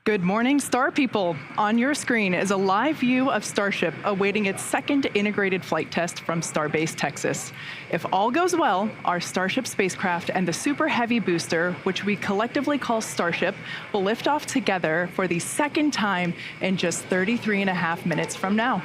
Good morning, Star People. On your screen is a live view of Starship awaiting its second integrated flight test from Starbase, Texas. If all goes well, our Starship spacecraft and the Super Heavy booster, which we collectively call Starship, will lift off together for the second time in just 33.5 minutes from now.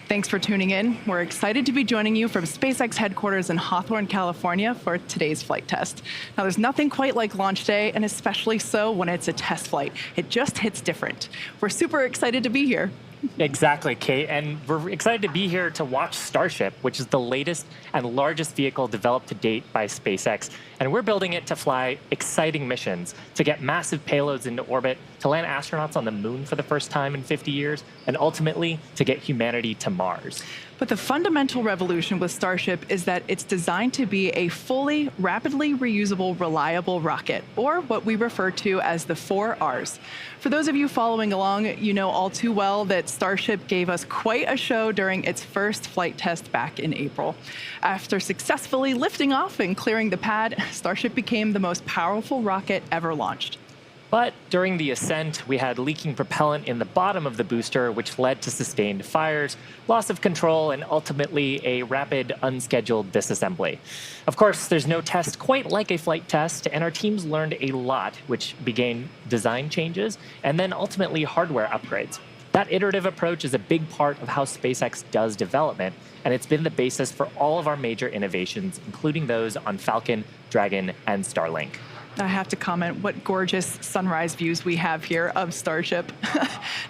Thanks for tuning in. We're excited to be joining you from SpaceX headquarters in Hawthorne, California for today's flight test. Now, there's nothing quite like launch day, and especially so when it's a test flight. It just hits different. We're super excited to be here. Exactly, Kate. And we're excited to be here to watch Starship, which is the latest and largest vehicle developed to date by SpaceX. And we're building it to fly exciting missions, to get massive payloads into orbit, to land astronauts on the moon for the first time in 50 years, and ultimately to get humanity to Mars. But the fundamental revolution with Starship is that it's designed to be a fully, rapidly reusable, reliable rocket, or what we refer to as the 4 Rs. For those of you following along, you know all too well that Starship gave us quite a show during its first flight test back in April. After successfully lifting off and clearing the pad, Starship became the most powerful rocket ever launched. But during the ascent, we had leaking propellant in the bottom of the booster, which led to sustained fires, loss of control, and ultimately a rapid, unscheduled disassembly. Of course, there's no test quite like a flight test, and our teams learned a lot, which began design changes and then ultimately hardware upgrades. That iterative approach is a big part of how SpaceX does development, and it's been the basis for all of our major innovations, including those on Falcon, Dragon, and Starlink. I have to comment what gorgeous sunrise views we have here of Starship.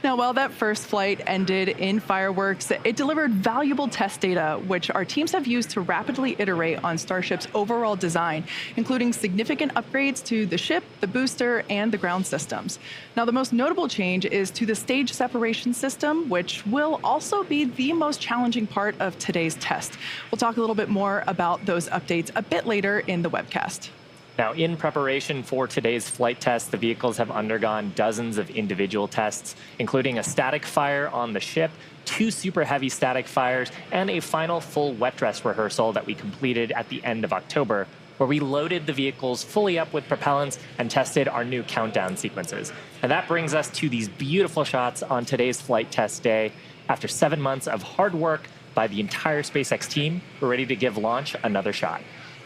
Now, while that first flight ended in fireworks, it delivered valuable test data, which our teams have used to rapidly iterate on Starship's overall design, including significant upgrades to the ship, the booster, and the ground systems. Now, the most notable change is to the stage separation system, which will also be the most challenging part of today's test. We'll talk a little bit more about those updates a bit later in the webcast. Now, in preparation for today's flight test, the vehicles have undergone dozens of individual tests, including a static fire on the ship, 2 super heavy static fires, and a final full wet dress rehearsal that we completed at the end of October, where we loaded the vehicles fully up with propellants and tested our new countdown sequences. And that brings us to these beautiful shots on today's flight test day. After 7 months of hard work by the entire SpaceX team, we're ready to give launch another shot.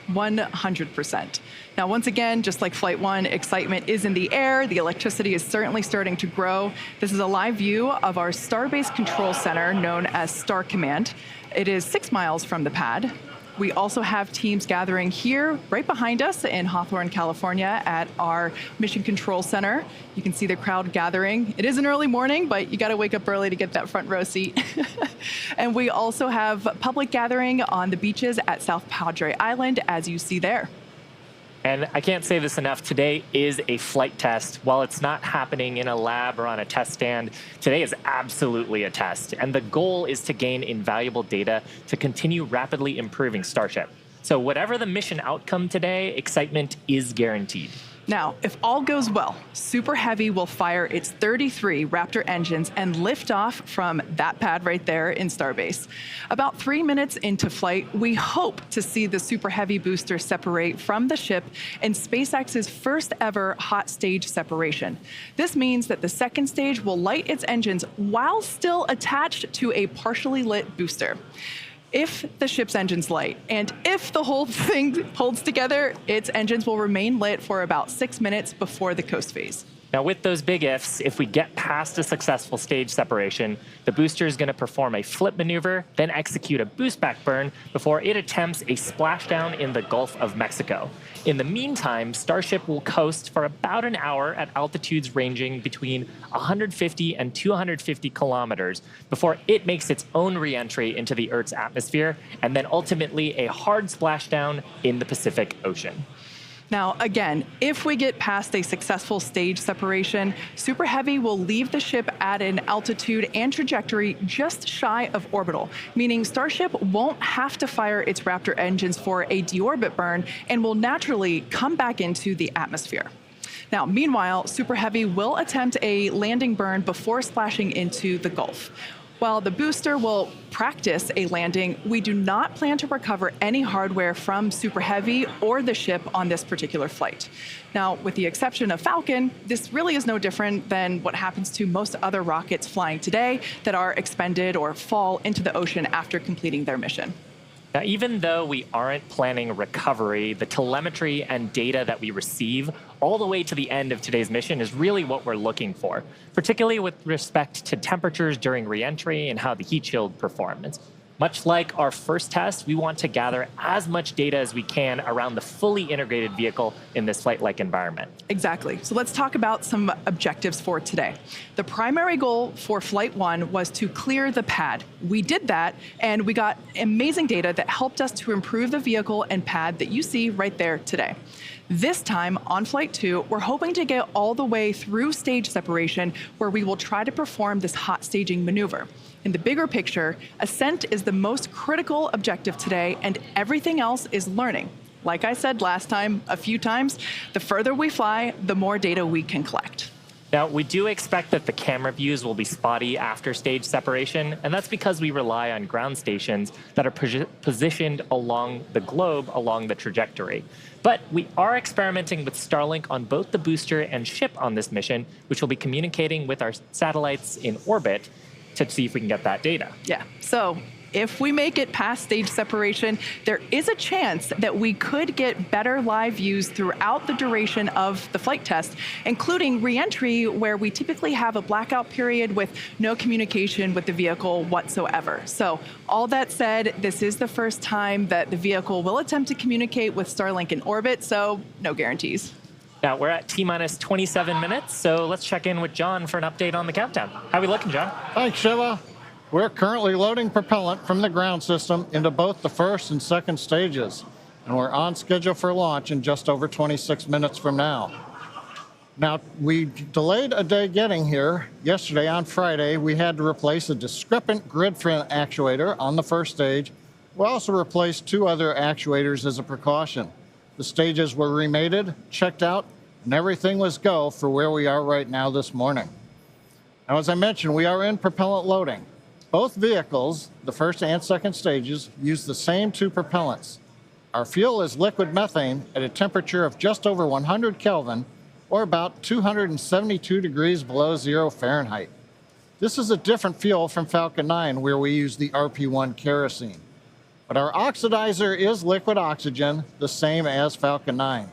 100%. Now, once again, just like Flight 1, excitement is in the air. The electricity is certainly starting to grow. This is a live view of our Starbase Control Center known as Star Command. It is 6 miles from the pad. We also have teams gathering here right behind us in Hawthorne, California at our Mission Control Center. You can see the crowd gathering. It is an early morning, but you got to wake up early to get that front row seat. And we also have public gathering on the beaches at South Padre Island, as you see there. And I can't say this enough, today is a flight test. While it's not happening in a lab or on a test stand, today is absolutely a test. And the goal is to gain invaluable data to continue rapidly improving Starship. So whatever the mission outcome today, excitement is guaranteed. Now, if all goes well, Super Heavy will fire its 33 Raptor engines and lift off from that pad right there in Starbase. About 3 minutes into flight, we hope to see the Super Heavy booster separate from the ship in SpaceX's first ever hot stage separation. This means that the second stage will light its engines while still attached to a partially lit booster. If the ship's engine's light, and if the whole thing holds together, its engines will remain lit for about 6 minutes before the coast phase. Now, with those big ifs, if we get past a successful stage separation, the booster is going to perform a flip maneuver, then execute a boost back burn before it attempts a splashdown in the Gulf of Mexico. In the meantime, Starship will coast for about an hour at altitudes ranging between 150 and 250 kilometers before it makes its own re-entry into the Earth's atmosphere, and then ultimately a hard splashdown in the Pacific Ocean. Now, again, if we get past a successful stage separation, Super Heavy will leave the ship at an altitude and trajectory just shy of orbital, meaning Starship won't have to fire its Raptor engines for a deorbit burn and will naturally come back into the atmosphere. Now, meanwhile, Super Heavy will attempt a landing burn before splashing into the Gulf. While the booster will practice a landing, we do not plan to recover any hardware from Super Heavy or the ship on this particular flight. Now, with the exception of Falcon, this really is no different than what happens to most other rockets flying today that are expended or fall into the ocean after completing their mission. Now, even though we aren't planning recovery, the telemetry and data that we receive all the way to the end of today's mission is really what we're looking for, particularly with respect to temperatures during reentry and how the heat shield performs. Much like our first test, we want to gather as much data as we can around the fully integrated vehicle in this flight-like environment. Exactly. So let's talk about some objectives for today. The primary goal for Flight 1 was to clear the pad. We did that, and we got amazing data that helped us to improve the vehicle and pad that you see right there today. This time, on Flight 2, we're hoping to get all the way through stage separation, where we will try to perform this hot staging maneuver. In the bigger picture, ascent is the most critical objective today, and everything else is learning. Like I said last time, a few times, the further we fly, the more data we can collect. Now, we do expect that the camera views will be spotty after stage separation, and that's because we rely on ground stations that are positioned along the globe along the trajectory. But we are experimenting with Starlink on both the booster and ship on this mission, which will be communicating with our satellites in orbit to see if we can get that data. Yeah, so if we make it past stage separation, there is a chance that we could get better live views throughout the duration of the flight test, including re-entry, where we typically have a blackout period with no communication with the vehicle whatsoever. So all that said, this is the first time that the vehicle will attempt to communicate with Starlink in orbit, so no guarantees. Now, we're at T-minus 27 minutes, so let's check in with John for an update on the countdown. How are we looking, John? Thanks, Shiva. We're currently loading propellant from the ground system into both the first and second stages, and we're on schedule for launch in just over 26 minutes from now. Now, we delayed a day getting here. Yesterday, on Friday, we had to replace a discrepant grid fin actuator on the first stage. We also replaced 2 other actuators as a precaution. The stages were remated, checked out, and everything was go for where we are right now this morning. Now, as I mentioned, we are in propellant loading. Both vehicles, the first and second stages, use the same 2 propellants. Our fuel is liquid methane at a temperature of just over 100 Kelvin, or about 272 degrees below 0 Fahrenheit. This is a different fuel from Falcon 9, where we use the RP-1 kerosene. But our oxidizer is liquid oxygen, the same as Falcon 9.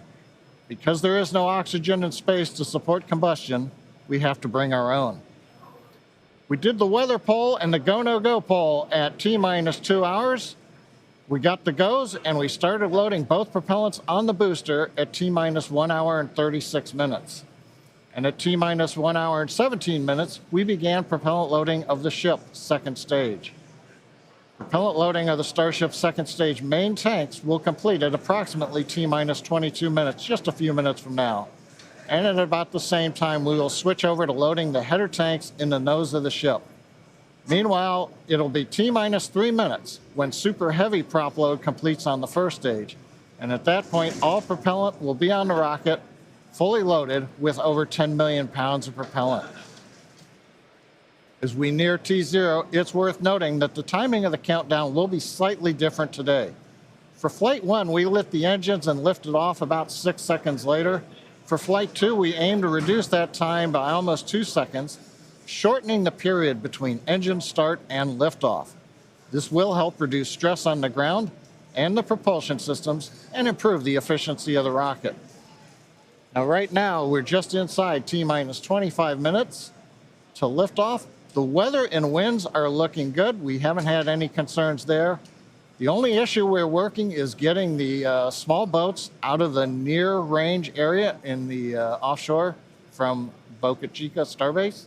Because there is no oxygen in space to support combustion, we have to bring our own. We did the weather poll and the go-no-go poll at T-minus 2 hours. We got the goes, and we started loading both propellants on the booster at T-minus 1 hour and 36 minutes. And at T-minus 1 hour and 17 minutes, we began propellant loading of the ship, second stage. Propellant loading of the Starship second stage main tanks will complete at approximately T-minus 22 minutes, just a few minutes from now. And at about the same time, we will switch over to loading the header tanks in the nose of the ship. Meanwhile, it'll be T-minus 3 minutes when Super Heavy prop load completes on the first stage. And at that point, all propellant will be on the rocket, fully loaded with over 10 million pounds of propellant. As we near T0, it's worth noting that the timing of the countdown will be slightly different today. For Flight 1, we lit the engines and lifted off about 6 seconds later. For Flight 2, we aim to reduce that time by almost 2 seconds, shortening the period between engine start and liftoff. This will help reduce stress on the ground and the propulsion systems and improve the efficiency of the rocket. Now, right now, we're just inside T-minus 25 minutes to liftoff. The weather and winds are looking good. We haven't had any concerns there. The only issue we're working is getting the small boats out of the near range area in the offshore from Boca Chica Starbase.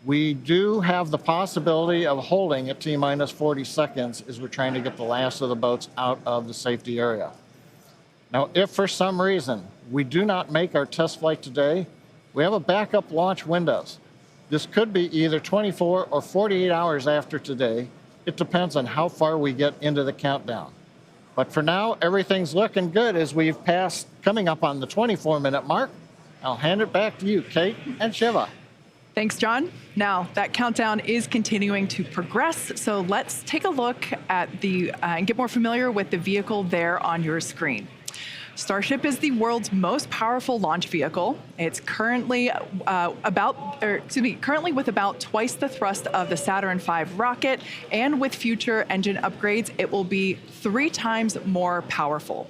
We do have the possibility of holding at T-minus 40 seconds as we're trying to get the last of the boats out of the safety area. Now, if for some reason we do not make our test flight today, we have a backup launch windows. This could be either 24 or 48 hours after today. It depends on how far we get into the countdown. But for now, everything's looking good as we've passed, coming up on the 24-minute mark. I'll hand it back to you, Kate and Shiva. Thanks, John. Now, that countdown is continuing to progress, so let's take a look at and get more familiar with the vehicle there on your screen. Starship is the world's most powerful launch vehicle. It's currently currently with about twice the thrust of the Saturn V rocket, and with future engine upgrades, it will be 3 times more powerful.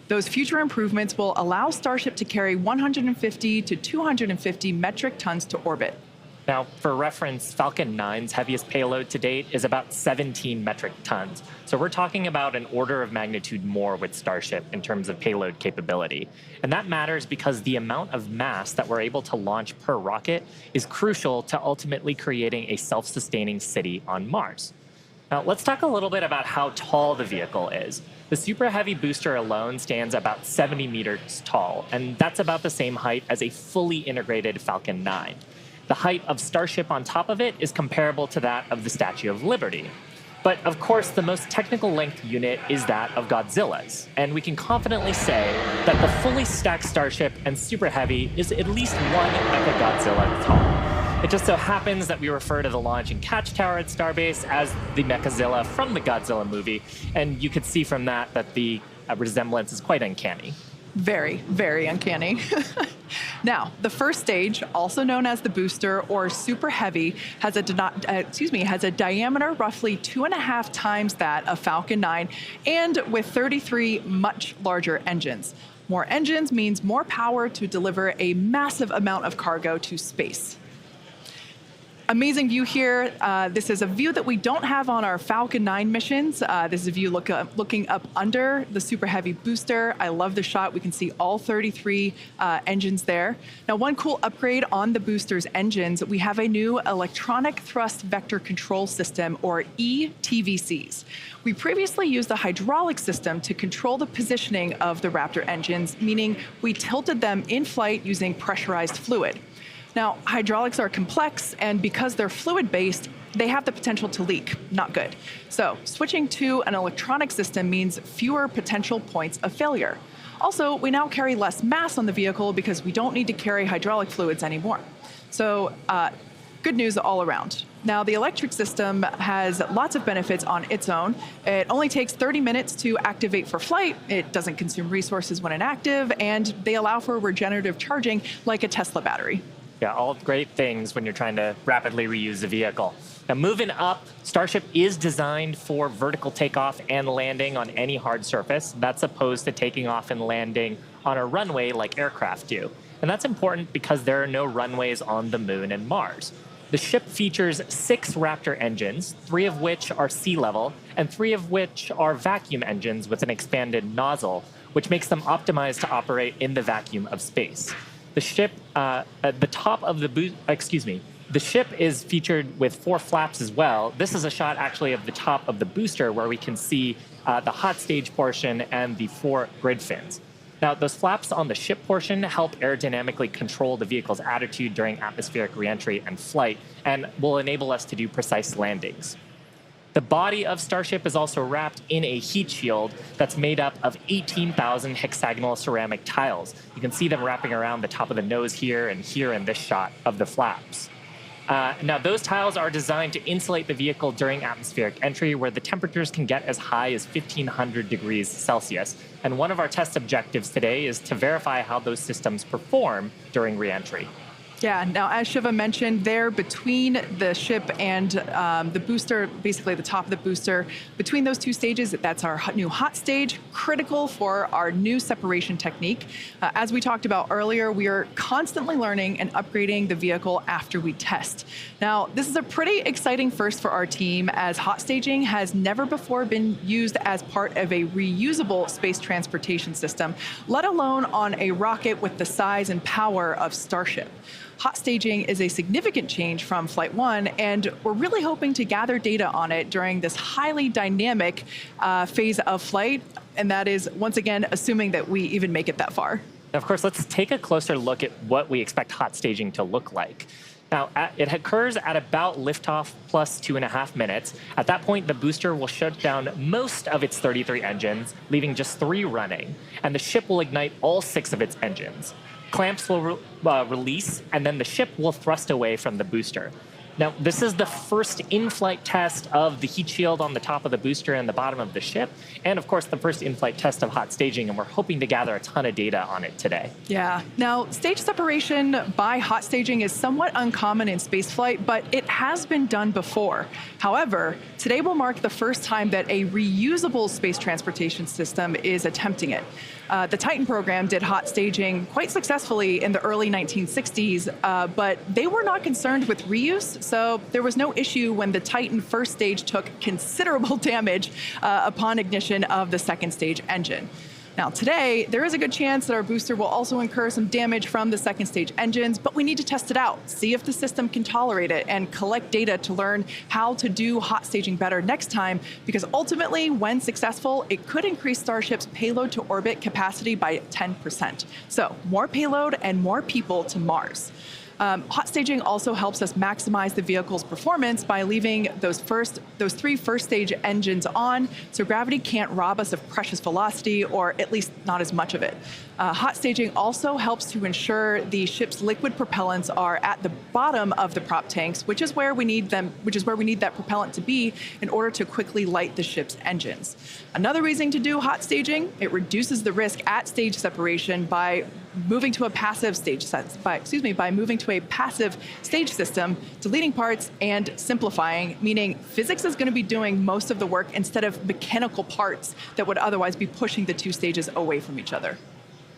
Those future improvements will allow Starship to carry 150 to 250 metric tons to orbit. Now, for reference, Falcon 9's heaviest payload to date is about 17 metric tons. So we're talking about an order of magnitude more with Starship in terms of payload capability. And that matters because the amount of mass that we're able to launch per rocket is crucial to ultimately creating a self-sustaining city on Mars. Now, let's talk a little bit about how tall the vehicle is. The Super Heavy booster alone stands about 70 meters tall, and that's about the same height as a fully integrated Falcon 9. The height of Starship on top of it is comparable to that of the Statue of Liberty. But of course, the most technical length unit is that of Godzilla's, and we can confidently say that the fully stacked Starship and Super Heavy is at least 1 Mechagodzilla tall. It just so happens that we refer to the launch and catch tower at Starbase as the Mechazilla from the Godzilla movie, and you could see from that the resemblance is quite uncanny. Very, very uncanny. Now, the first stage, also known as the booster or Super Heavy, has a diameter roughly 2.5 times that of Falcon 9, and with 33 much larger engines. More engines means more power to deliver a massive amount of cargo to space. Amazing view here. This is a view that we don't have on our Falcon 9 missions. This is a view looking up under the Super Heavy booster. I love the shot. We can see all 33 engines there. Now, one cool upgrade on the booster's engines, we have a new electronic thrust vector control system, or ETVCs. We previously used the hydraulic system to control the positioning of the Raptor engines, meaning we tilted them in flight using pressurized fluid. Now, hydraulics are complex, and because they're fluid-based, they have the potential to leak. Not good. So, switching to an electronic system means fewer potential points of failure. Also, we now carry less mass on the vehicle because we don't need to carry hydraulic fluids anymore. So, good news all around. Now, the electric system has lots of benefits on its own. It only takes 30 minutes to activate for flight. It doesn't consume resources when inactive, and they allow for regenerative charging like a Tesla battery. Yeah, all great things when you're trying to rapidly reuse a vehicle. Now, moving up, Starship is designed for vertical takeoff and landing on any hard surface. That's opposed to taking off and landing on a runway like aircraft do. And that's important because there are no runways on the Moon and Mars. The ship features 6 Raptor engines, 3 of which are sea level, and 3 of which are vacuum engines with an expanded nozzle, which makes them optimized to operate in the vacuum of space. The ship, at the top of the ship is featured with 4 flaps as well. This is a shot actually of the top of the booster where we can see the hot stage portion and the 4 grid fins. Now, those flaps on the ship portion help aerodynamically control the vehicle's attitude during atmospheric reentry and flight, and will enable us to do precise landings. The body of Starship is also wrapped in a heat shield that's made up of 18,000 hexagonal ceramic tiles. You can see them wrapping around the top of the nose here and here in this shot of the flaps. Now, those tiles are designed to insulate the vehicle during atmospheric entry, where the temperatures can get as high as 1,500 degrees Celsius. And one of our test objectives today is to verify how those systems perform during reentry. Yeah, now as Shiva mentioned, there between the ship and the booster, basically the top of the booster, between those 2 stages, that's our new hot stage, critical for our new separation technique. As we talked about earlier, we are constantly learning and upgrading the vehicle after we test. Now, this is a pretty exciting first for our team, as hot staging has never before been used as part of a reusable space transportation system, let alone on a rocket with the size and power of Starship. Hot staging is a significant change from Flight 1, and we're really hoping to gather data on it during this highly dynamic phase of flight, and that is, once again, assuming that we even make it that far. Now, of course, let's take a closer look at what we expect hot staging to look like. Now, it occurs at about liftoff plus 2.5 minutes. At that point, the booster will shut down most of its 33 engines, leaving just 3 running, and the ship will ignite all 6 of its engines. clamps will release, and then the ship will thrust away from the booster. Now, this is the first in-flight test of the heat shield on the top of the booster and the bottom of the ship, and of course, the first in-flight test of hot staging, and we're hoping to gather a ton of data on it today. Yeah. Now, stage separation by hot staging is somewhat uncommon in spaceflight, but it has been done before. However, today will mark the first time that a reusable space transportation system is attempting it. The Titan program did hot staging quite successfully in the early 1960s, but they were not concerned with reuse, so there was no issue when the Titan first stage took considerable damage upon ignition of the second stage engine. Now today, there is a good chance that our booster will also incur some damage from the second stage engines, but we need to test it out, see if the system can tolerate it, and collect data to learn how to do hot staging better next time, because ultimately, when successful, it could increase Starship's payload to orbit capacity by 10%. So more payload and more people to Mars. Hot staging also helps us maximize the vehicle's performance by leaving those three first stage engines on, so gravity can't rob us of precious velocity, or at least not as much of it. Hot staging also helps to ensure the ship's liquid propellants are at the bottom of the prop tanks, which is where we need that propellant to be in order to quickly light the ship's engines. Another reason to do hot staging, it reduces the risk at stage separation by moving to a passive stage system, deleting parts and simplifying, meaning physics is going to be doing most of the work instead of mechanical parts that would otherwise be pushing the two stages away from each other.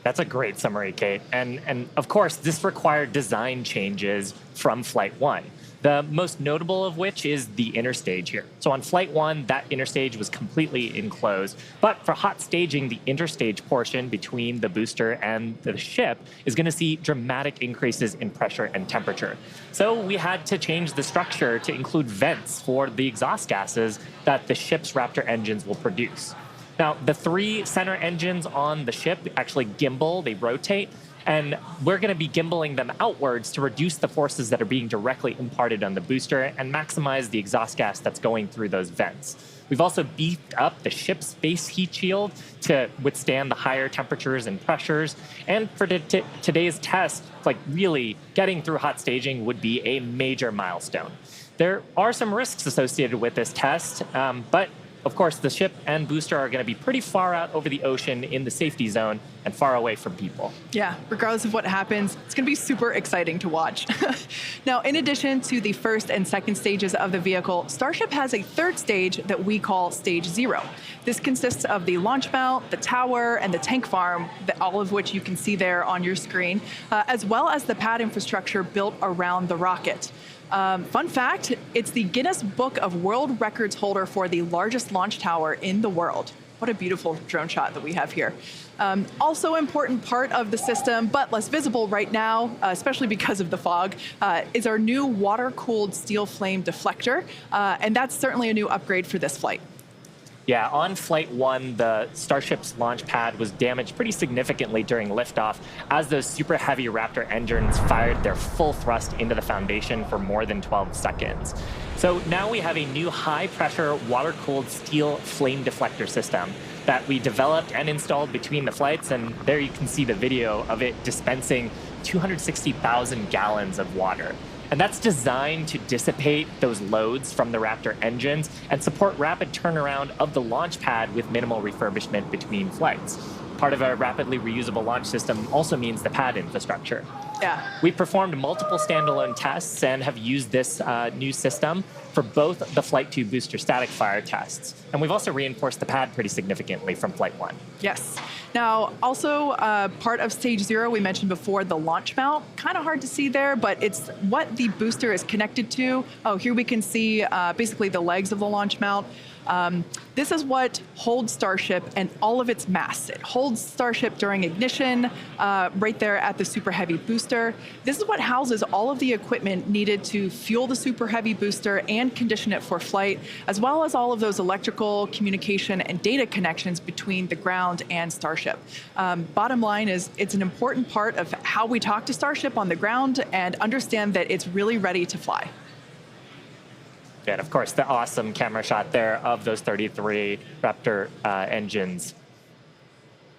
That's a great summary, Kate. And of course, this required design changes from Flight 1. The most notable of which is the interstage here. So on Flight 1, that interstage was completely enclosed. But for hot staging, the interstage portion between the booster and the ship is going to see dramatic increases in pressure and temperature. So we had to change the structure to include vents for the exhaust gases that the ship's Raptor engines will produce. Now, the three center engines on the ship actually gimbal, they rotate, and we're going to be gimbaling them outwards to reduce the forces that are being directly imparted on the booster and maximize the exhaust gas that's going through those vents. We've also beefed up the ship's space heat shield to withstand the higher temperatures and pressures. And for today's test, like really getting through hot staging would be a major milestone. There are some risks associated with this test, but of course, the ship and booster are going to be pretty far out over the ocean in the safety zone and far away from people. Yeah, regardless of what happens, it's going to be super exciting to watch. Now, in addition to the first and second stages of the vehicle, Starship has a third stage that we call Stage 0. This consists of the launch mount, the tower, and the tank farm, all of which you can see there on your screen, as well as the pad infrastructure built around the rocket. Fun fact, it's the Guinness Book of World Records holder for the largest launch tower in the world. What a beautiful drone shot that we have here. Also important part of the system, but less visible right now, especially because of the fog, is our new water-cooled steel flame deflector, and that's certainly a new upgrade for this flight. Yeah, on Flight 1, the Starship's launch pad was damaged pretty significantly during liftoff as those super heavy Raptor engines fired their full thrust into the foundation for more than 12 seconds. So now we have a new high-pressure, water-cooled steel flame deflector system that we developed and installed between the flights, and there you can see the video of it dispensing 260,000 gallons of water. And that's designed to dissipate those loads from the Raptor engines and support rapid turnaround of the launch pad with minimal refurbishment between flights. Part of a rapidly reusable launch system also means the pad infrastructure. Yeah. We performed multiple standalone tests and have used this new system for both the Flight 2 booster static fire tests. And we've also reinforced the pad pretty significantly from Flight 1. Yes. Now, also part of Stage 0, we mentioned before, the launch mount. Kind of hard to see there, but it's what the booster is connected to. Oh, here we can see basically the legs of the launch mount. This is what holds Starship and all of its mass. It holds Starship during ignition, right there at the Super Heavy booster. This is what houses all of the equipment needed to fuel the Super Heavy booster and condition it for flight, as well as all of those electrical, communication, and data connections between the ground and Starship. Bottom line is, it's an important part of how we talk to Starship on the ground and understand that it's really ready to fly. And of course, the awesome camera shot there of those 33 Raptor engines.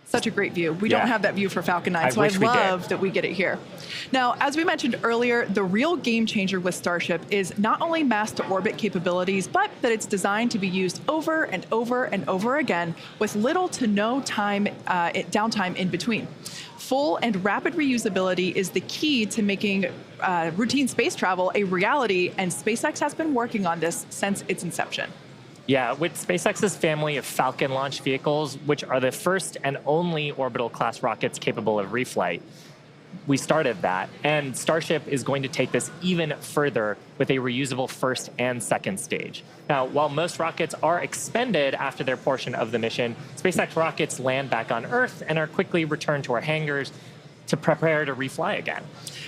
Such a great view. We Yeah. don't have that view for Falcon 9, so I wish we did. love that we get it here. Now, as we mentioned earlier, the real game changer with Starship is not only mass to orbit capabilities, but that it's designed to be used over and over and over again with little to no downtime in between. Full and rapid reusability is the key to making routine space travel a reality, and SpaceX has been working on this since its inception. Yeah, with SpaceX's family of Falcon launch vehicles, which are the first and only orbital class rockets capable of reflight, we started that. And Starship is going to take this even further with a reusable first and second stage. Now, while most rockets are expended after their portion of the mission, SpaceX rockets land back on Earth and are quickly returned to our hangars to prepare to refly again.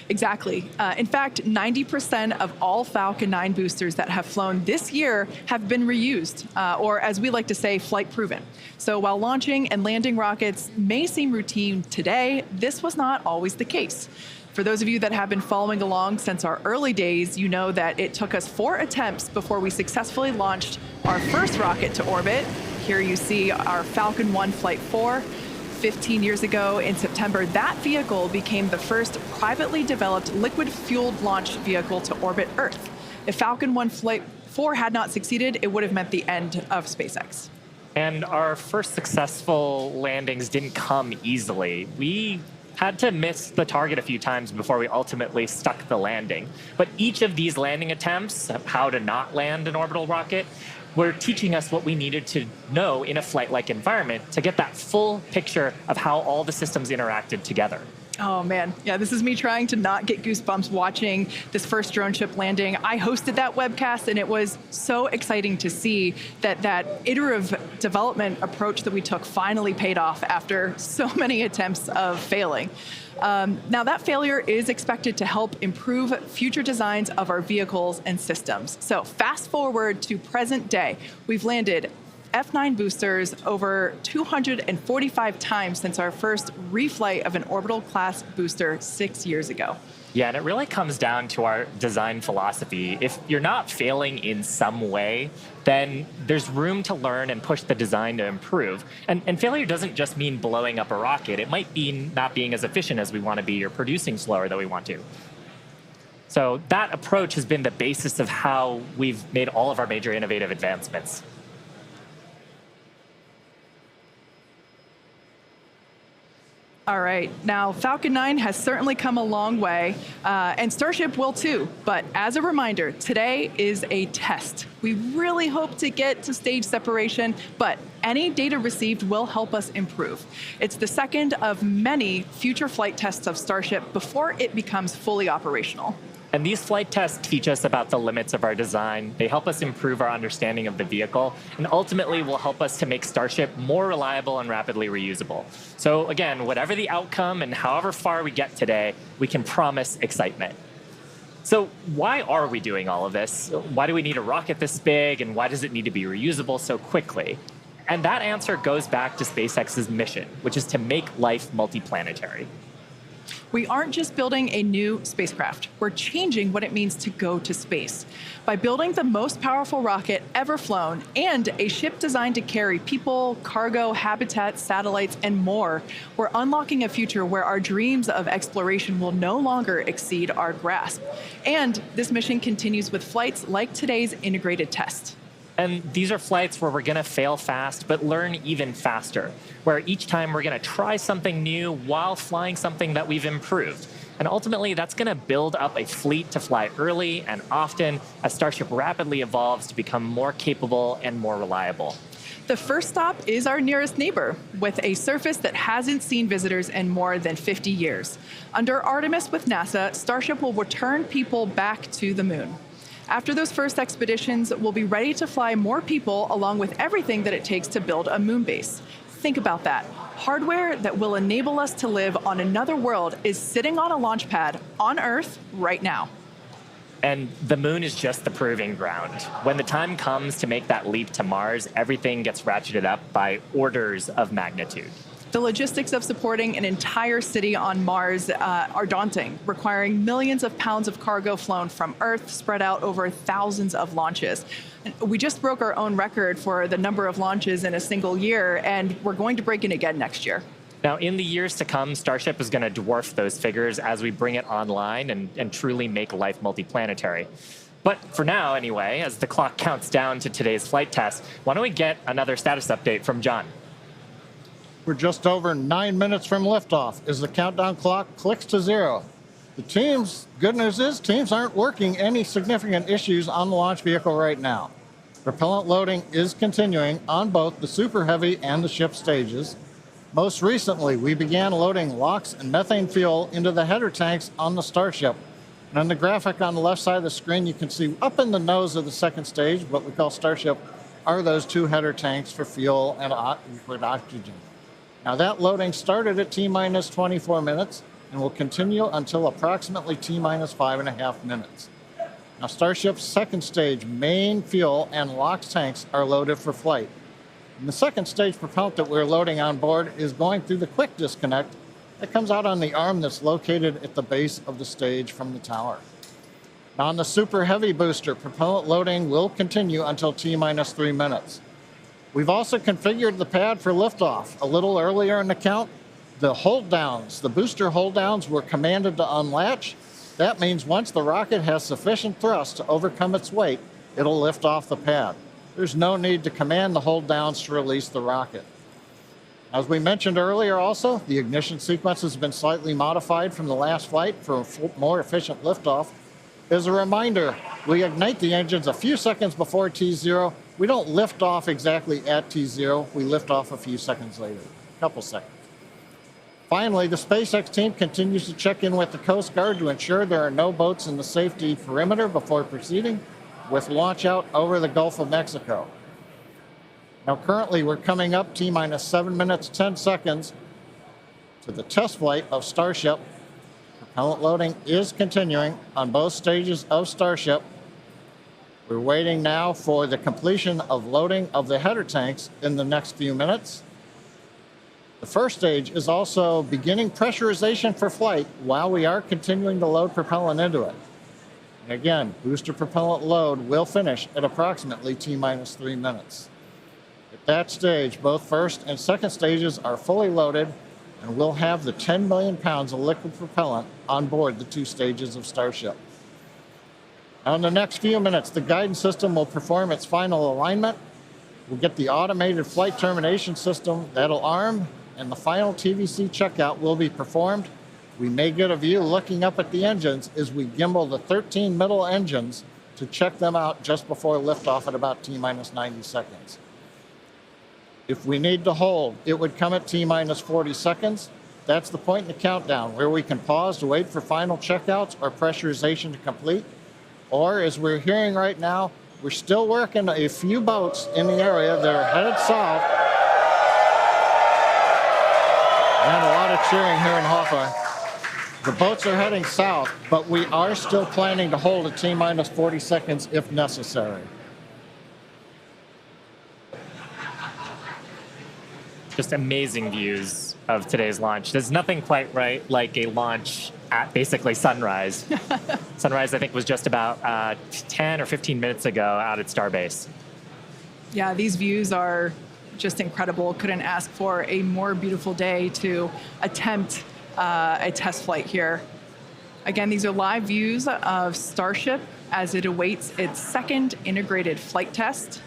Exactly. In fact, 90% of all Falcon 9 boosters that have flown this year have been reused, or as we like to say, flight proven. So while launching and landing rockets may seem routine today, this was not always the case. For those of you that have been following along since our early days, you know that it took us 4 attempts before we successfully launched our first rocket to orbit. Here you see our Falcon 1 Flight 4. 15 years ago in September, that vehicle became the first privately developed liquid-fueled launch vehicle to orbit Earth. If Falcon 1 Flight 4 had not succeeded, it would have meant the end of SpaceX. And our first successful landings didn't come easily. We had to miss the target a few times before we ultimately stuck the landing. But each of these landing attempts, how to not land an orbital rocket, were teaching us what we needed to know in a flight-like environment to get that full picture of how all the systems interacted together. Oh man, yeah, this is me trying to not get goosebumps watching this first drone ship landing. I hosted that webcast, and it was so exciting to see that iterative development approach that we took finally paid off after so many attempts of failing. Now that failure is expected to help improve future designs of our vehicles and systems. So fast forward to present day, we've landed F9 boosters over 245 times since our first reflight of an orbital class booster 6 years ago. Yeah, and it really comes down to our design philosophy. If you're not failing in some way, then there's room to learn and push the design to improve. And failure doesn't just mean blowing up a rocket. It might be not being as efficient as we want to be or producing slower than we want to. So that approach has been the basis of how we've made all of our major innovative advancements. All right, now Falcon 9 has certainly come a long way, and Starship will too. But as a reminder, today is a test. We really hope to get to stage separation, but any data received will help us improve. It's the second of many future flight tests of Starship before it becomes fully operational. And these flight tests teach us about the limits of our design. They help us improve our understanding of the vehicle, and ultimately will help us to make Starship more reliable and rapidly reusable. So again, whatever the outcome and however far we get today, we can promise excitement. So why are we doing all of this? Why do we need a rocket this big, and why does it need to be reusable so quickly? And that answer goes back to SpaceX's mission, which is to make life multiplanetary. We aren't just building a new spacecraft, we're changing what it means to go to space. By building the most powerful rocket ever flown and a ship designed to carry people, cargo, habitats, satellites, and more, we're unlocking a future where our dreams of exploration will no longer exceed our grasp. And this mission continues with flights like today's integrated test. And these are flights where we're going to fail fast, but learn even faster, where each time we're going to try something new while flying something that we've improved. And ultimately, that's going to build up a fleet to fly early and often as Starship rapidly evolves to become more capable and more reliable. The first stop is our nearest neighbor, with a surface that hasn't seen visitors in more than 50 years. Under Artemis with NASA, Starship will return people back to the moon. After those first expeditions, we'll be ready to fly more people along with everything that it takes to build a moon base. Think about that. Hardware that will enable us to live on another world is sitting on a launch pad on Earth right now. And the moon is just the proving ground. When the time comes to make that leap to Mars, everything gets ratcheted up by orders of magnitude. The logistics of supporting an entire city on Mars are daunting, requiring millions of pounds of cargo flown from Earth, spread out over thousands of launches. We just broke our own record for the number of launches in a single year, and we're going to break it again next year. Now, in the years to come, Starship is going to dwarf those figures as we bring it online and truly make life multiplanetary. But for now, anyway, as the clock counts down to today's flight test, why don't we get another status update from John? We're just over 9 minutes from liftoff as the countdown clock clicks to 0. Good news is teams aren't working any significant issues on the launch vehicle right now. Propellant loading is continuing on both the Super Heavy and the ship stages. Most recently, we began loading LOX and methane fuel into the header tanks on the Starship. And on the graphic on the left side of the screen, you can see up in the nose of the second stage, what we call Starship, are those 2 header tanks for fuel and liquid oxygen. Now that loading started at T-minus 24 minutes and will continue until approximately T-minus 5.5 minutes. Now Starship's second stage main fuel and LOX tanks are loaded for flight. And the second stage propellant that we're loading on board is going through the quick disconnect that comes out on the arm that's located at the base of the stage from the tower. Now on the Super Heavy booster, propellant loading will continue until T-minus 3 minutes. We've also configured the pad for liftoff. A little earlier in the count, the booster hold downs were commanded to unlatch. That means once the rocket has sufficient thrust to overcome its weight, it'll lift off the pad. There's no need to command the hold downs to release the rocket. As we mentioned earlier also, the ignition sequence has been slightly modified from the last flight for a more efficient liftoff. As a reminder, we ignite the engines a few seconds before T0. We don't lift off exactly at T0. We lift off a few seconds later, a couple seconds. Finally, the SpaceX team continues to check in with the Coast Guard to ensure there are no boats in the safety perimeter before proceeding with launch out over the Gulf of Mexico. Now, currently, we're coming up T-minus 7 minutes, 10 seconds to the test flight of Starship. Propellant loading is continuing on both stages of Starship. We're waiting now for the completion of loading of the header tanks in the next few minutes. The first stage is also beginning pressurization for flight while we are continuing to load propellant into it. And again, booster propellant load will finish at approximately T-minus 3 minutes. At that stage, both first and second stages are fully loaded, and we'll have the 10 million pounds of liquid propellant on board the 2 stages of Starship. Now, in the next few minutes, the guidance system will perform its final alignment. We'll get the automated flight termination system that'll arm, and the final TVC checkout will be performed. We may get a view looking up at the engines as we gimbal the 13 middle engines to check them out just before liftoff at about T-minus 90 seconds. If we need to hold, it would come at T-minus 40 seconds. That's the point in the countdown where we can pause to wait for final checkouts or pressurization to complete. Or, as we're hearing right now, we're still working a few boats in the area that are headed south. And a lot of cheering here in Hawthorne. The boats are heading south, but we are still planning to hold at T-minus 40 seconds if necessary. Just amazing views of today's launch. There's nothing quite like a launch at basically sunrise. Sunrise, I think, was just about 10 or 15 minutes ago out at Starbase. Yeah, these views are just incredible. Couldn't ask for a more beautiful day to attempt a test flight here. Again, these are live views of Starship as it awaits its second integrated flight test.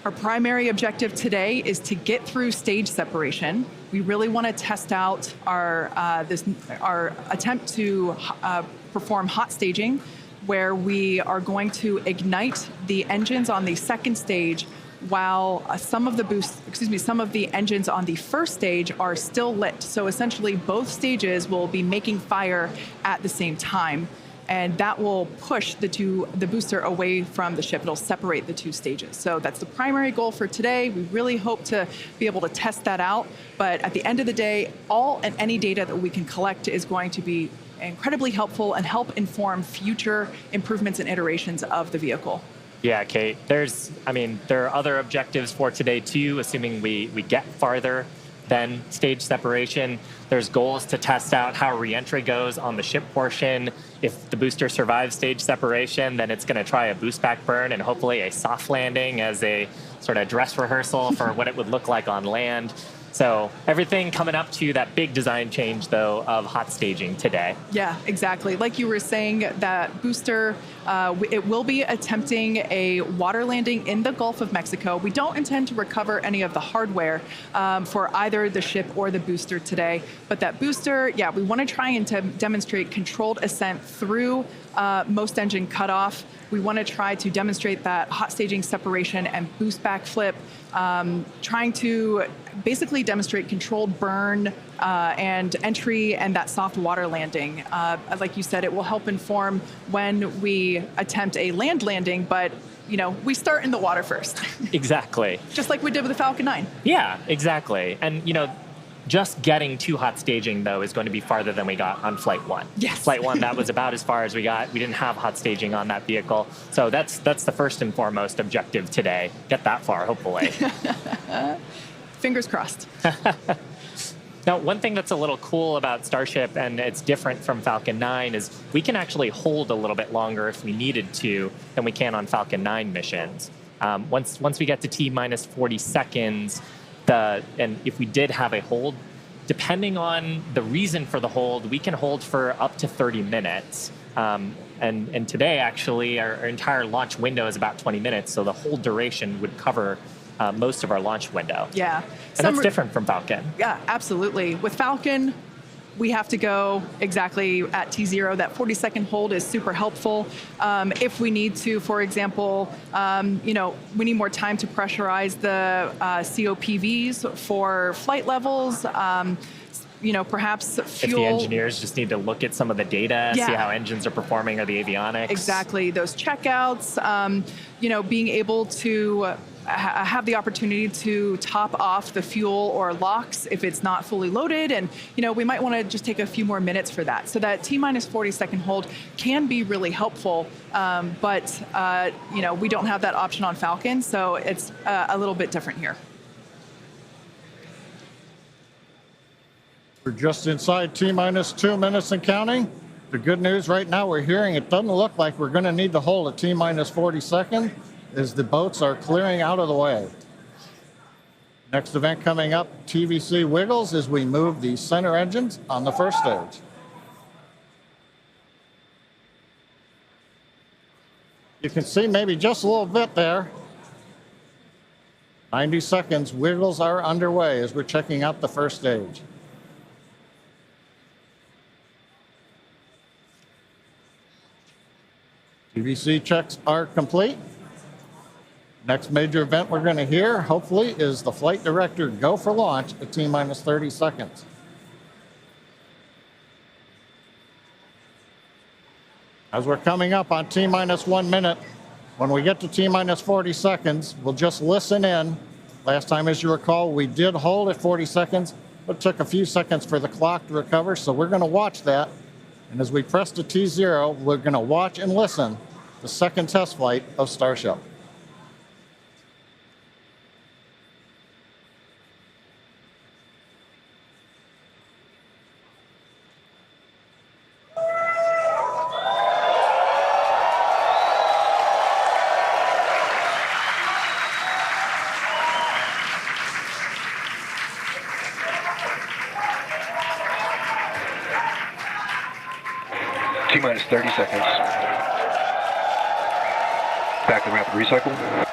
Our primary objective today is to get through stage separation. We really want to test out our attempt to perform hot staging, where we are going to ignite the engines on the second stage while some of the engines on the first stage are still lit. So essentially both stages will be making fire at the same time, and that will push the booster away from the ship. It'll separate the 2 stages. So that's the primary goal for today. We really hope to be able to test that out, but at the end of the day, all and any data that we can collect is going to be incredibly helpful and help inform future improvements and iterations of the vehicle. Yeah, Kate, there are other objectives for today too, assuming we get farther than stage separation. There's goals to test out how reentry goes on the ship portion. If the booster survives stage separation, then it's going to try a boost back burn and hopefully a soft landing as a sort of dress rehearsal for what it would look like on land. So everything coming up to that big design change, though, of hot staging today. Yeah, exactly. Like you were saying, that booster, it will be attempting a water landing in the Gulf of Mexico. We don't intend to recover any of the hardware for either the ship or the booster today. But that booster, yeah, we want to try and demonstrate controlled ascent through most engine cutoff. We want to try to demonstrate that hot staging separation and boost backflip, trying to basically demonstrate controlled burn and entry and that soft water landing. Like you said, it will help inform when we attempt a land landing, but we start in the water first. Exactly. Just like we did with the Falcon 9. Yeah, exactly. And, just getting to hot staging, though, is going to be farther than we got on Flight 1. Yes. Flight 1, that was about as far as we got. We didn't have hot staging on that vehicle. So that's the first and foremost objective today. Get that far, hopefully. Fingers crossed. Now, one thing that's a little cool about Starship, and it's different from Falcon 9, is we can actually hold a little bit longer if we needed to than we can on Falcon 9 missions. Once we get to T-minus 40 seconds, and if we did have a hold, depending on the reason for the hold, we can hold for up to 30 minutes. And today, actually, our entire launch window is about 20 minutes, so the hold duration would cover most of our launch window. Yeah. And that's different from Falcon. Yeah, absolutely. With Falcon, we have to go exactly at T0. That 40-second hold is super helpful. If we need to, for example, we need more time to pressurize the COPVs for flight levels. Perhaps fuel. If the engineers just need to look at some of the data, see how engines are performing, or the avionics. Exactly. Those checkouts, being able to have the opportunity to top off the fuel or LOX if it's not fully loaded. And, we might want to just take a few more minutes for that. So that T-minus 40-second hold can be really helpful. But we don't have that option on Falcon. So it's a little bit different here. We're just inside T-minus 2 minutes and counting. The good news right now we're hearing it doesn't look like we're going to need to hold a T-minus 40 second as the boats are clearing out of the way. Next event coming up, TVC wiggles as we move the center engines on the first stage. You can see maybe just a little bit there. 90 seconds, wiggles are underway as we're checking out the first stage. TVC checks are complete. Next major event we're going to hear, hopefully, is the flight director go for launch at T-minus 30 seconds. As we're coming up on T-minus 1 minute, when we get to T-minus 40 seconds, we'll just listen in. Last time, as you recall, we did hold at 40 seconds, but it took a few seconds for the clock to recover, so we're going to watch that. And as we press to T0, we're going to watch and listen the second test flight of Starship. T-minus 30 seconds. Back to rapid recycle.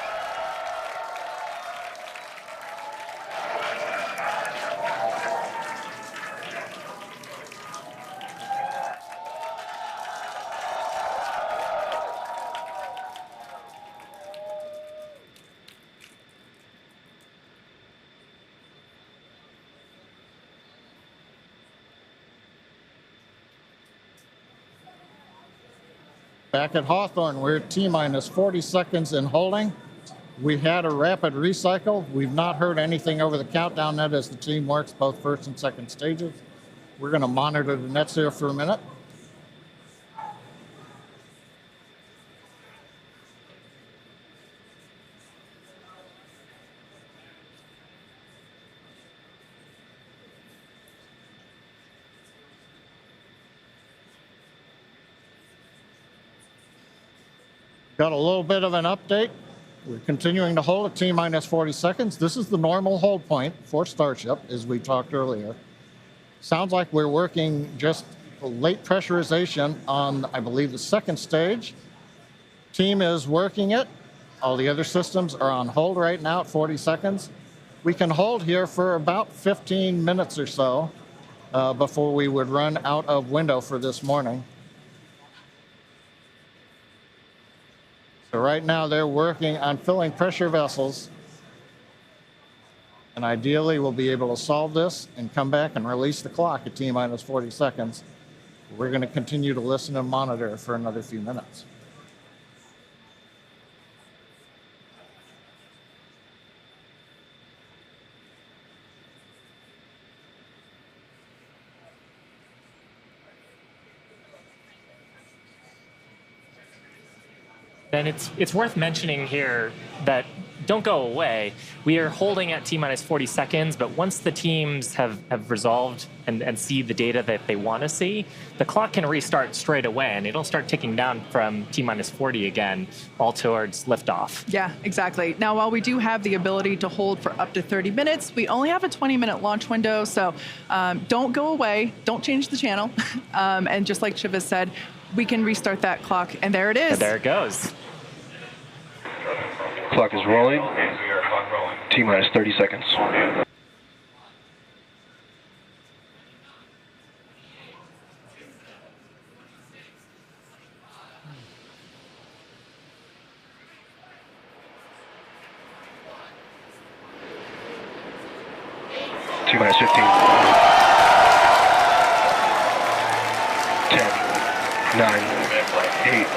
Back at Hawthorne, we're at T-minus 40 seconds in holding. We had a rapid recycle. We've not heard anything over the countdown net as the team works both first and second stages. We're going to monitor the nets here for a minute. Got a little bit of an update. We're continuing to hold at T-minus 40 seconds. This is the normal hold point for Starship, as we talked earlier. Sounds like we're working just late pressurization on, I believe, the second stage. Team is working it. All the other systems are on hold right now at 40 seconds. We can hold here for about 15 minutes or so before we would run out of window for this morning. So right now they're working on filling pressure vessels. And ideally we'll be able to solve this and come back and release the clock at T-minus 40 seconds. We're going to continue to listen and monitor for another few minutes. And it's worth mentioning here that don't go away. We are holding at T-minus 40 seconds, but once the teams have resolved and see the data that they want to see, the clock can restart straight away, and it'll start ticking down from T-minus 40 again, all towards liftoff. Yeah, exactly. Now, while we do have the ability to hold for up to 30 minutes, we only have a 20-minute launch window, so don't go away, don't change the channel, and just like Shiva said, we can restart that clock, and there it is. And there it goes. Clock is rolling. T-minus 30 seconds. T-minus 15. 10, 9, 8,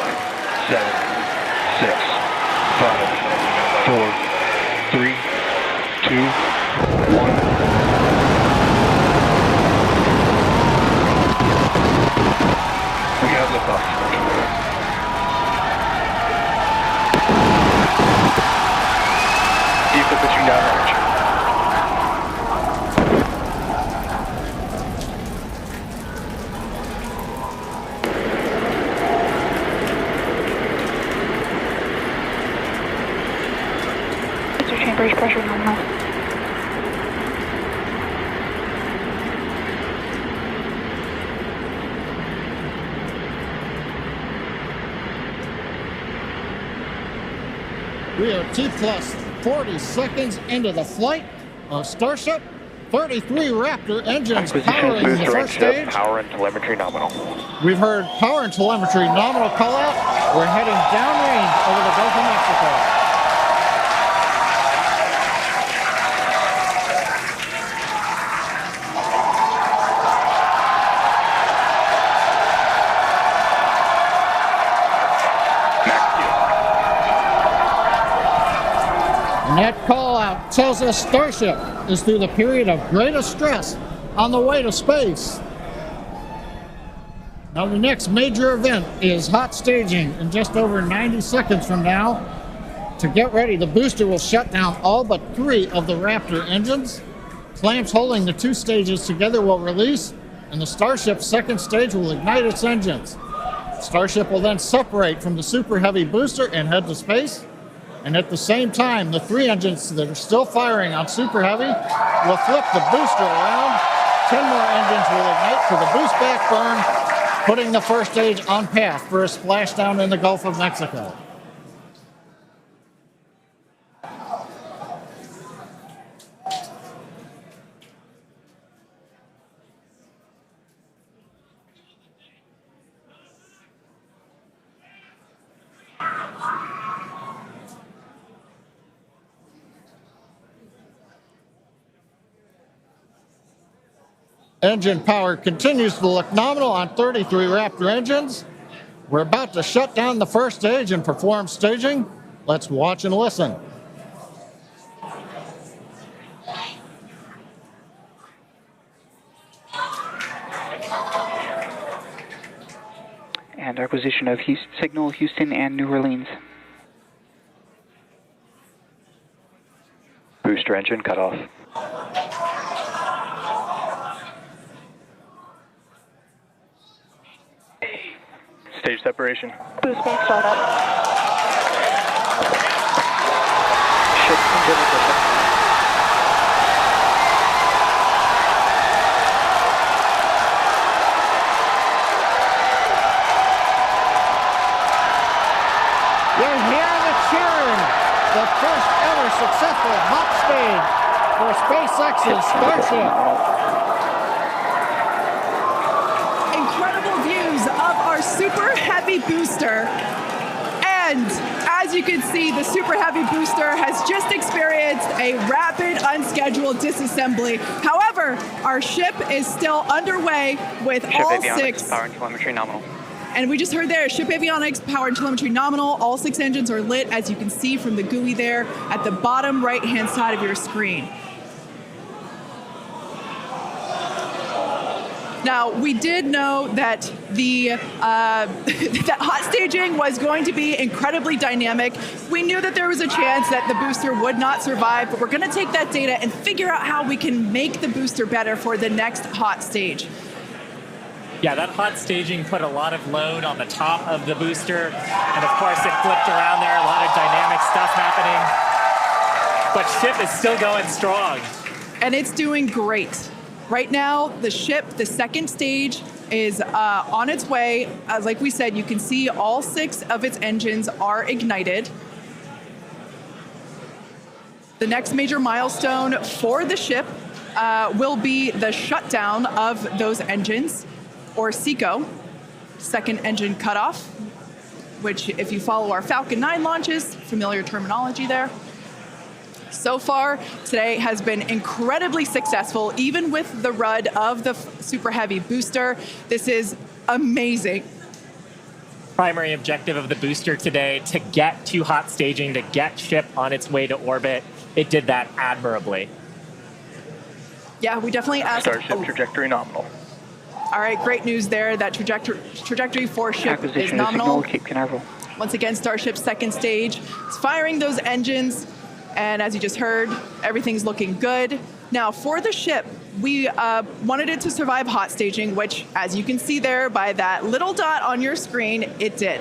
7, 6, 5, 4, 3, 2, 1. We have liftoff. Vehicle pitching downrange. Chambers pressure nominal. We are T-plus 40 seconds into the flight of Starship. 33 Raptor engines powering the first stage. Power and telemetry nominal. We've heard power and telemetry nominal call out. We're heading downrange over the Gulf of Mexico. And that call out tells us Starship is through the period of greatest stress on the way to space. Now the next major event is hot staging in just over 90 seconds from now. To get ready, the booster will shut down all but 3 of the Raptor engines. Clamps holding the 2 stages together will release, and the Starship's second stage will ignite its engines. Starship will then separate from the Super Heavy booster and head to space. And at the same time, the 3 engines that are still firing on Super Heavy will flip the booster around. 10 more engines will ignite for the boost back burn, putting the first stage on path for a splashdown in the Gulf of Mexico. Engine power continues to look nominal on 33 Raptor engines. We're about to shut down the first stage and perform staging. Let's watch and listen. And acquisition of signal Houston and New Orleans. Booster engine cut off. Stage separation. Boost back startup. Starship internal pressure. You're hearing the cheering. The first ever successful hot stage for SpaceX's Starship. Incredible views of our Super Heavy booster. And as you can see, the Super Heavy booster has just experienced a rapid, unscheduled disassembly. However, our ship is still underway with Ship all avionics, six. power and telemetry nominal. And we just heard there, ship avionics, power and telemetry nominal. All 6 engines are lit, as you can see from the GUI there at the bottom right-hand side of your screen. Now, we did know that the that hot staging was going to be incredibly dynamic. We knew that there was a chance that the booster would not survive, but we're going to take that data and figure out how we can make the booster better for the next hot stage. Yeah, that hot staging put a lot of load on the top of the booster, and of course it flipped around there, a lot of dynamic stuff happening. But ship is still going strong. And it's doing great. Right now, the ship, the second stage, is on its way. Like we said, you can see all 6 of its engines are ignited. The next major milestone for the ship will be the shutdown of those engines, or SECO, second engine cutoff, which if you follow our Falcon 9 launches, familiar terminology there. So far, today has been incredibly successful, even with the RUD of the Super Heavy booster. This is amazing. Primary objective of the booster today, to get to hot staging, to get ship on its way to orbit. It did that admirably. Yeah, we definitely asked. Starship trajectory nominal. All right, great news there. That trajectory for ship is Acquisition of nominal. signal, Cape Canaveral. Once again, Starship's second stage is firing those engines. And as you just heard, everything's looking good. Now, for the ship, we wanted it to survive hot staging, which, as you can see there by that little dot on your screen, it did.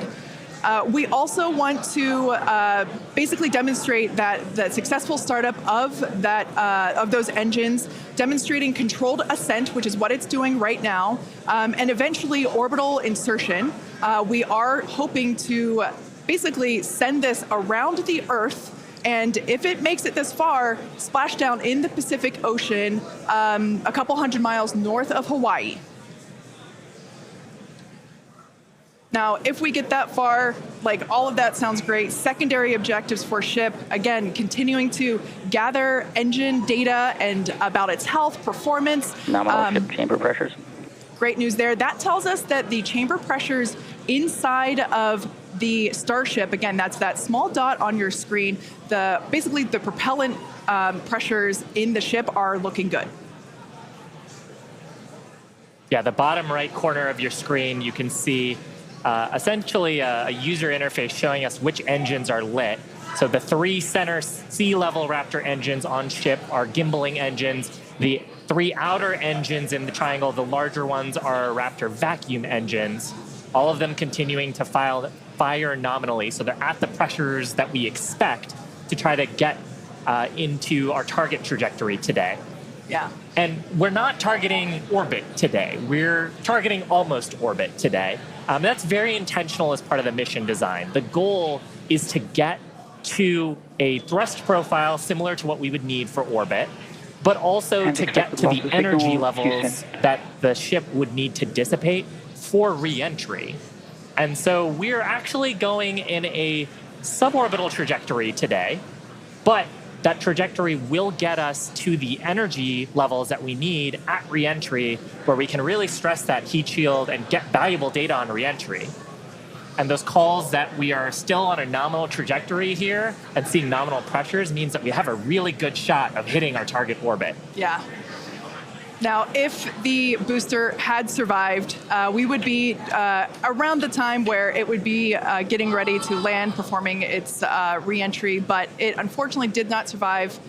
We also want to basically demonstrate that the successful startup of those engines, demonstrating controlled ascent, which is what it's doing right now, and eventually orbital insertion. We are hoping to basically send this around the Earth, and if it makes it this far, splash down in the Pacific Ocean, a couple hundred miles north of Hawaii. Now, if we get that far, like all of that sounds great. Secondary objectives for ship, again, continuing to gather engine data and about its health, performance. Nominal ship chamber pressures. Great news there. That tells us that the chamber pressures inside of the Starship, again, that's that small dot on your screen, basically the propellant pressures in the ship are looking good. Yeah, the bottom right corner of your screen, you can see essentially a user interface showing us which engines are lit. So the 3 center sea level Raptor engines on ship are gimbaling engines. The 3 outer engines in the triangle, the larger ones, are Raptor vacuum engines. All of them continuing to fire nominally. So they're at the pressures that we expect to try to get into our target trajectory today. Yeah. And we're not targeting orbit today. We're targeting almost orbit today. That's very intentional as part of the mission design. The goal is to get to a thrust profile similar to what we would need for orbit, but also And to get to the expected energy signal, levels Houston. that the ship would need to dissipate for re-entry. And so we're actually going in a suborbital trajectory today, but that trajectory will get us to the energy levels that we need at re-entry, where we can really stress that heat shield and get valuable data on re-entry. And those calls that we are still on a nominal trajectory here and seeing nominal pressures means that we have a really good shot of hitting our target orbit. Yeah. Now, if the booster had survived, we would be around the time where it would be getting ready to land, performing its re-entry, but it unfortunately did not survive.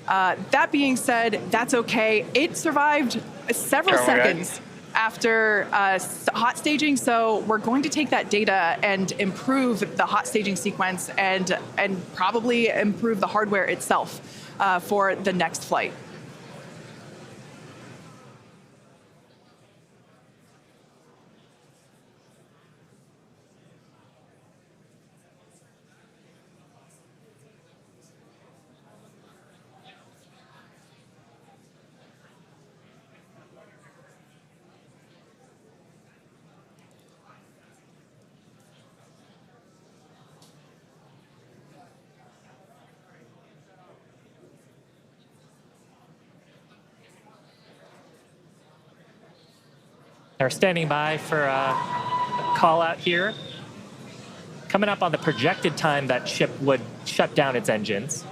That being said, that's okay. It survived several seconds after hot staging. So we're going to take that data and improve the hot staging sequence and probably improve the hardware itself for the next flight. They're standing by for a call out here. Coming up on the projected time that ship would shut down its engines.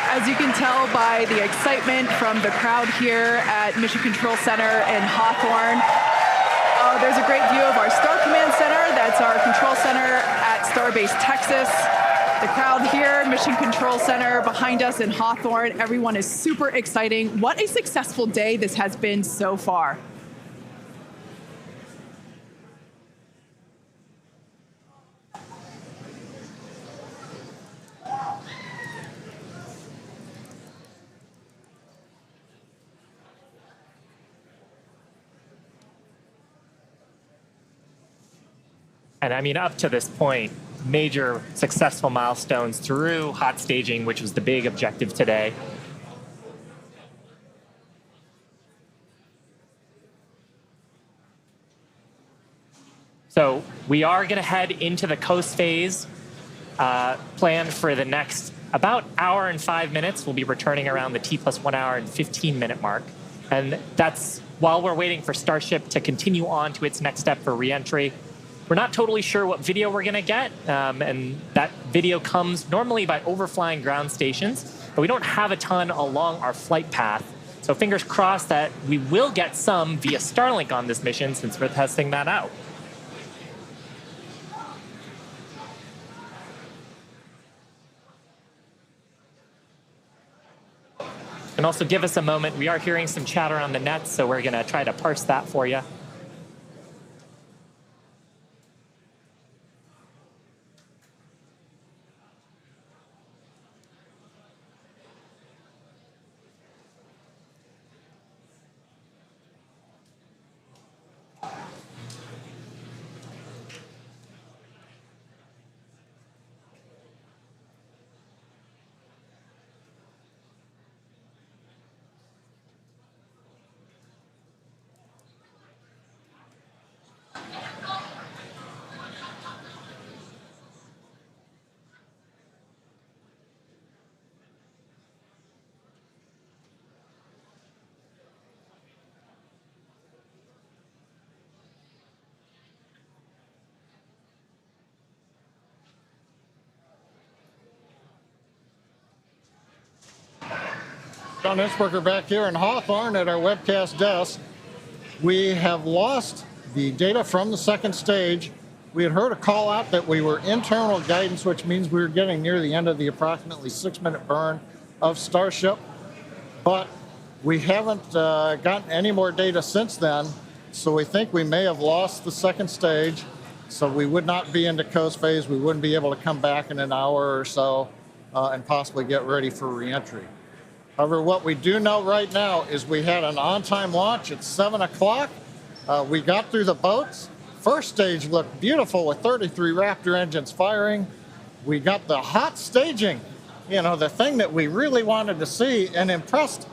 As you can tell by the excitement from the crowd here at Mission Control Center in Hawthorne, there's a great view of our Star Command Center. That's our control center at Starbase, Texas. The crowd here, Mission Control Center behind us in Hawthorne. Everyone is super exciting. What a successful day this has been so far. And I mean, up to this point, major successful milestones through hot staging, which was the big objective today. So we are going to head into the coast phase, planned for the next about hour and 5 minutes. We'll be returning around the T+1 hour and 15-minute mark. And that's while we're waiting for Starship to continue on to its next step for reentry. We're not totally sure what video we're going to get, and that video comes normally by overflying ground stations, but we don't have a ton along our flight path. So fingers crossed that we will get some via Starlink on this mission since we're testing that out. And also give us a moment. We are hearing some chatter on the net, so we're going to try to parse that for you. John Innsbrucker back here in Hawthorne at our webcast desk. We have lost the data from the second stage. We had heard a call out that we were internal guidance, which means we were getting near the end of the approximately 6-minute burn of Starship. But we haven't gotten any more data since then, so we think we may have lost the second stage. So we would not be into coast phase. We wouldn't be able to come back in an hour or so and possibly get ready for reentry. However, what we do know right now is we had an on-time launch at 7 o'clock. We got through the boats. First stage looked beautiful with 33 Raptor engines firing. We got the hot staging, you know, the thing that we really wanted to see and impressed.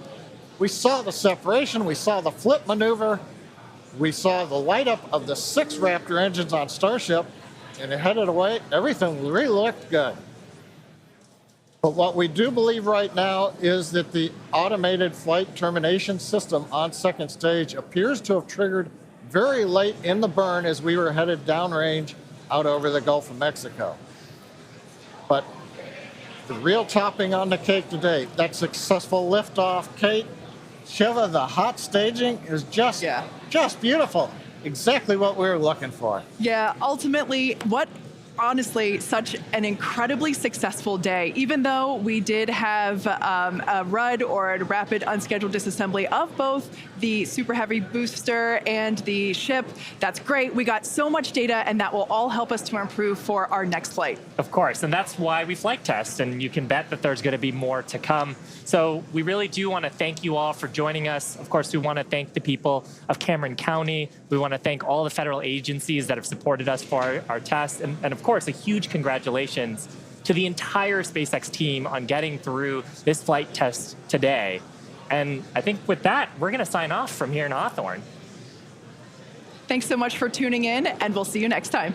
We saw the separation. We saw the flip maneuver. We saw the light up of the 6 Raptor engines on Starship, and it headed away. Everything really looked good. But what we do believe right now is that the automated flight termination system on second stage appears to have triggered very late in the burn as we were headed downrange out over the Gulf of Mexico. But the real topping on the cake today, that successful liftoff, Kate, Shiva, the hot staging is just beautiful. Exactly what we were looking for. Yeah, ultimately, what honestly such an incredibly successful day. Even though we did have a RUD, or a rapid unscheduled disassembly, of both the Super Heavy booster and the ship, that's great. We got so much data, and that will all help us to improve for our next flight. Of course, and that's why we flight test, and you can bet that there's going to be more to come. So we really do want to thank you all for joining us. Of course, we want to thank the people of Cameron County. We want to thank all the federal agencies that have supported us for our test. And of course, a huge congratulations to the entire SpaceX team on getting through this flight test today. And I think with that, we're going to sign off from here in Hawthorne. Thanks so much for tuning in, and we'll see you next time.